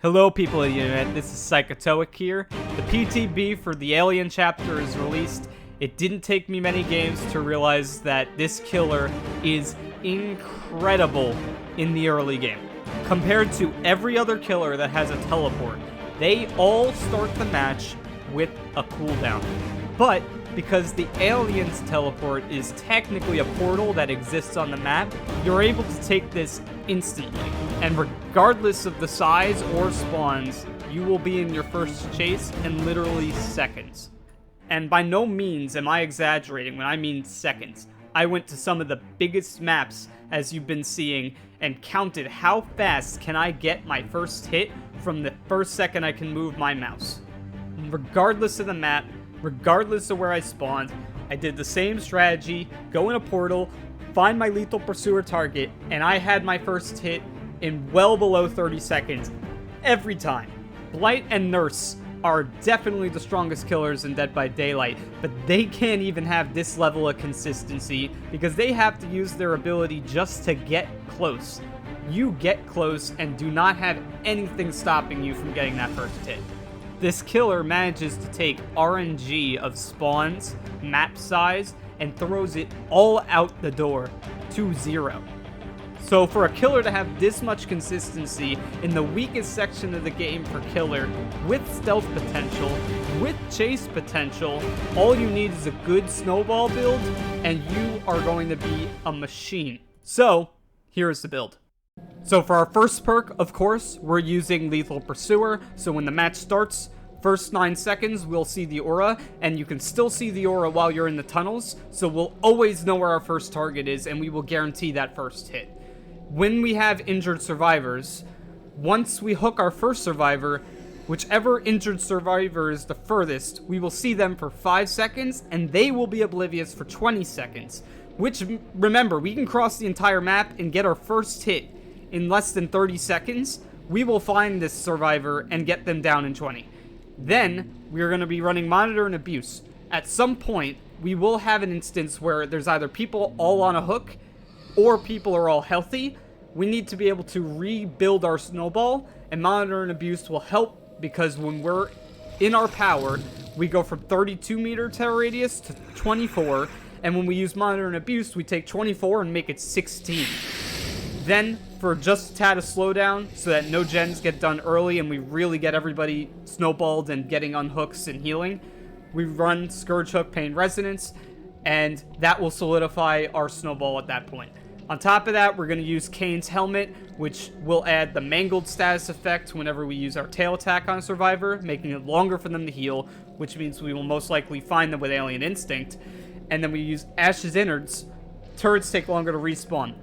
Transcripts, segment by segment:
Hello people of the internet, this is Psychotoic here. The PTB for the Alien chapter is released. It didn't take me many games to realize that this killer is incredible in the early game. Compared to every other killer that has a teleport, they all start the match with a cooldown. But because the Alien's teleport is technically a portal that exists on the map, you're able to take this instantly. And regardless of the size or spawns, you will be in your first chase in literally seconds. And by no means am I exaggerating when I mean seconds. I went to some of the biggest maps as you've been seeing and counted how fast can I get my first hit from the first second I can move my mouse. Regardless of the map, regardless of where I spawned, I did the same strategy, go in a portal, find my lethal pursuer target, and I had my first hit in well below 30 seconds every time. Blight and Nurse are definitely the strongest killers in Dead by Daylight, but they can't even have this level of consistency because they have to use their ability just to get close. You get close and do not have anything stopping you from getting that first hit. This killer manages to take RNG of spawns, map size, and throws it all out the door to 0. So for a killer to have this much consistency in the weakest section of the game for killer, with stealth potential, with chase potential, all you need is a good snowball build, and you are going to be a machine. So, here's the build. So for our first perk, of course, we're using Lethal Pursuer, so when the match starts, first 9 seconds, we'll see the aura, and you can still see the aura while you're in the tunnels, so we'll always know where our first target is, and we will guarantee that first hit. When we have injured survivors, once we hook our first survivor, whichever injured survivor is the furthest, we will see them for 5 seconds, and they will be oblivious for 20 seconds. Which, remember, we can cross the entire map and get our first hit in less than 30 seconds. We will find this survivor and get them down in 20. Then, we're going to be running Monitor and Abuse. At some point, we will have an instance where there's either people all on a hook, or people are all healthy. We need to be able to rebuild our snowball, and Monitor and Abuse will help because when we're in our power, we go from 32 meter terror radius to 24, and when we use Monitor and Abuse, we take 24 and make it 16. Then, for just a tad of slowdown, so that no gens get done early and we really get everybody snowballed and getting unhooks and healing, we run Scourge Hook, Pain Resonance, and that will solidify our snowball at that point. On top of that, we're going to use Kane's Helmet, which will add the Mangled status effect whenever we use our tail attack on a survivor, making it longer for them to heal, which means we will most likely find them with Alien Instinct. And then we use Ash's Innards. Turrets take longer to respawn.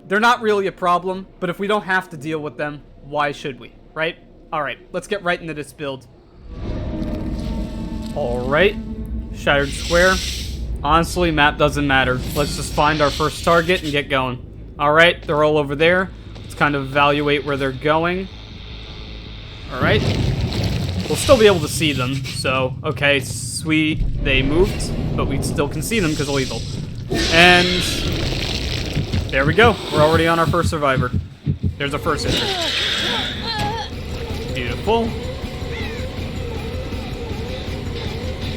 They're not really a problem, but if we don't have to deal with them, why should we, right? Alright, let's get right into this build. Alright, Shattered Square. Honestly, map doesn't matter. Let's just find our first target and get going. Alright, they're all over there. Let's kind of evaluate where they're going. Alright. We'll still be able to see them, so, okay, sweet. They moved, but we still can see them because of lethal. And there we go. We're already on our first survivor. There's our first injury. Beautiful.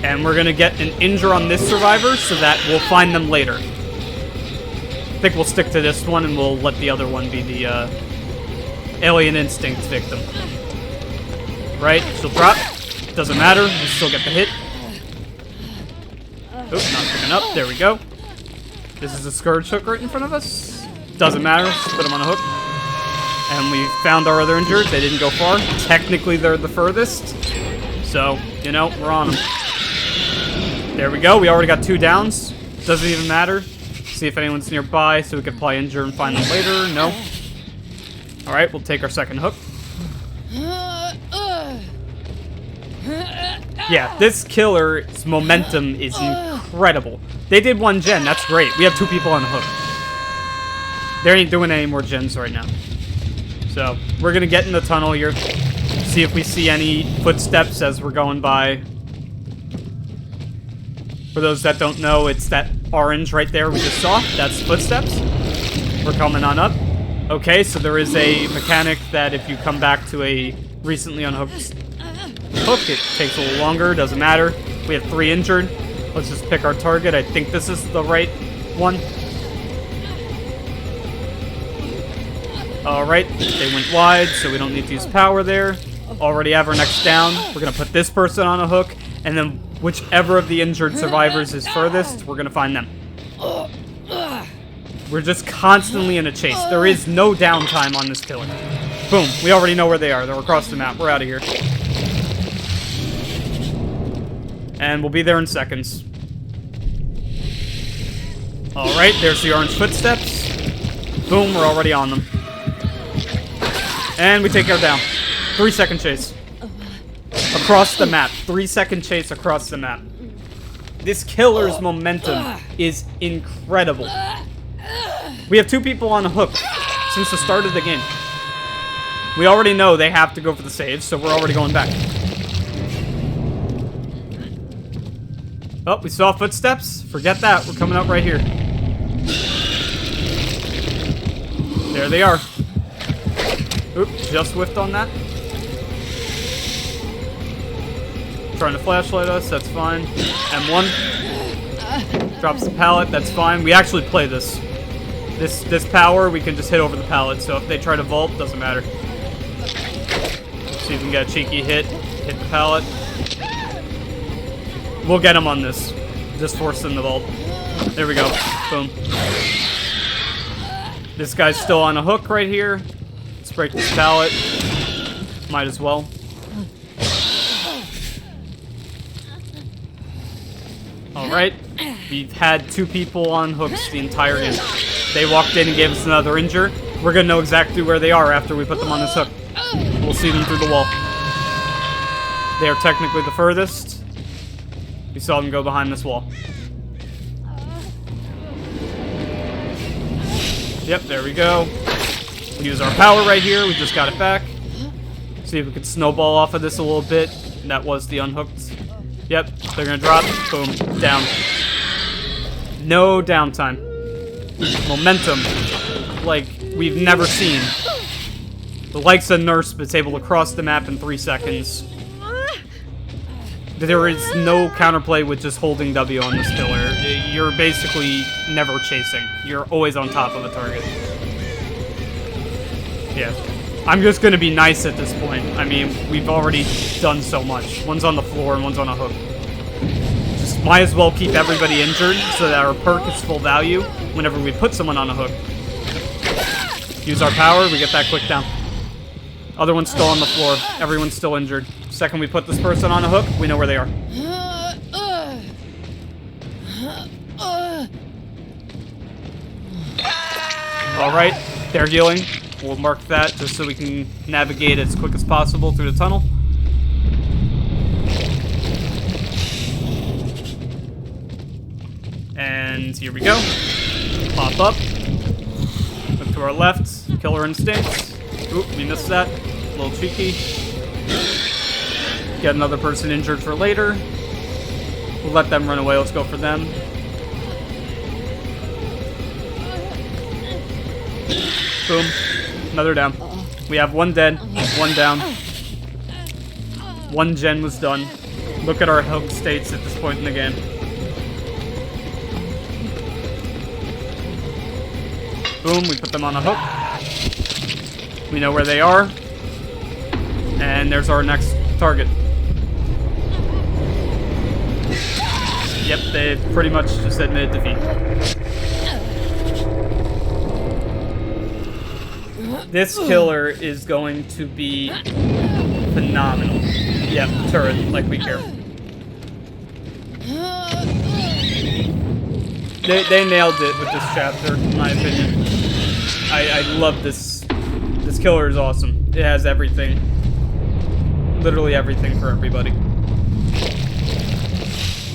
And we're going to get an injure on this survivor so that we'll find them later. I think we'll stick to this one and we'll let the other one be the Alien Instinct victim. Right? She'll drop. Doesn't matter. We still get the hit. Oops, not picking up. There we go. This is a Scourge Hook right in front of us. Doesn't matter. Let's put them on a hook. And we found our other injured. They didn't go far. Technically, they're the furthest. So, you know, we're on them. There we go. We already got 2 downs. Doesn't even matter. See if anyone's nearby so we can apply injure and find them later. No. Alright, we'll take our second hook. Yeah, this killer's momentum is incredible. They did 1 gen. That's great. We have 2 people on the hook. They ain't doing any more gens right now. So, we're going to get in the tunnel here. See if we see any footsteps as we're going by. For those that don't know, it's that orange right there we just saw. That's footsteps. We're coming on up. Okay, so there is a mechanic that if you come back to a recently unhooked hook, it takes a little longer. Doesn't matter. We have 3 injured. Let's just pick our target. I think this is the right one. Alright, they went wide, so we don't need to use power there. Already have our next down. We're going to put this person on a hook, and then whichever of the injured survivors is furthest, we're going to find them. We're just constantly in a chase. There is no downtime on this killer. Boom, we already know where they are. They're across the map. We're out of here. And we'll be there in seconds. Alright, there's the orange footsteps. Boom, we're already on them. And we take her down. 3-second chase. Across the map. 3-second chase across the map. This killer's momentum is incredible. We have 2 people on a hook since the start of the game. We already know they have to go for the saves, so we're already going back. Oh, we saw footsteps. Forget that. We're coming up right here. There they are. Oop, just whiffed on that. Trying to flashlight us, that's fine. M1. Drops the pallet, that's fine. We actually play this. This power, we can just hit over the pallet, so if they try to vault, doesn't matter. See if we can get a cheeky hit. Hit the pallet. We'll get him on this. Just force them to vault. There we go. Boom. This guy's still on a hook right here. Let's break this pallet. Might as well. Alright. We've had 2 people on hooks the entire game. They walked in and gave us another injure. We're gonna know exactly where they are after we put them on this hook. We'll see them through the wall. They are technically the furthest. We saw them go behind this wall. Yep, there we go. We use our power right here. We just got it back. See if we can snowball off of this a little bit. That was the unhooked. Yep, they're gonna drop. Boom, down. No downtime. Momentum, like we've never seen. The likes of Nurse that's able to cross the map in 3 seconds. There is no counterplay with just holding W on this killer. You're basically never chasing. You're always on top of a target. Yeah. I'm just gonna be nice at this point. I mean, we've already done so much. One's on the floor and one's on a hook. Just might as well keep everybody injured so that our perk is full value whenever we put someone on a hook. Use our power, we get that quick down. Other one's still on the floor. Everyone's still injured. Second we put this person on a hook, we know where they are. Alright, they're healing. We'll mark that just so we can navigate as quick as possible through the tunnel. And here we go. Pop up. Look to our left. Killer instincts. Oop, we missed that. A little cheeky. Get another person injured for later. We'll let them run away. Let's go for them. Boom. Another down. We have 1 dead, 1 down. 1 gen was done. Look at our hook states at this point in the game. Boom, we put them on a hook. We know where they are. And there's our next target. Yep, they pretty much just admitted defeat. This killer is going to be phenomenal. Yep, turret, like we care. They nailed it with this chapter, in my opinion. I love this. This killer is awesome. It has everything. Literally everything for everybody.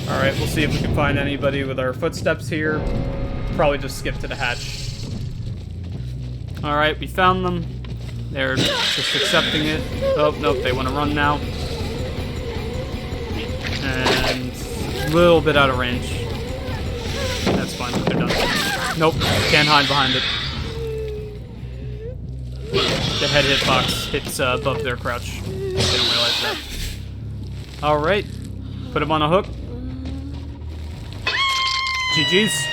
Alright, we'll see if we can find anybody with our footsteps here. Probably just skip to the hatch. Alright, we found them. They're just accepting it. Oh, nope, they want to run now. And a little bit out of range. That's fine, they're done. Nope, can't hide behind it. the head hitbox hits above their crouch. They don't realize that. Alright. Put him on a hook. GG's.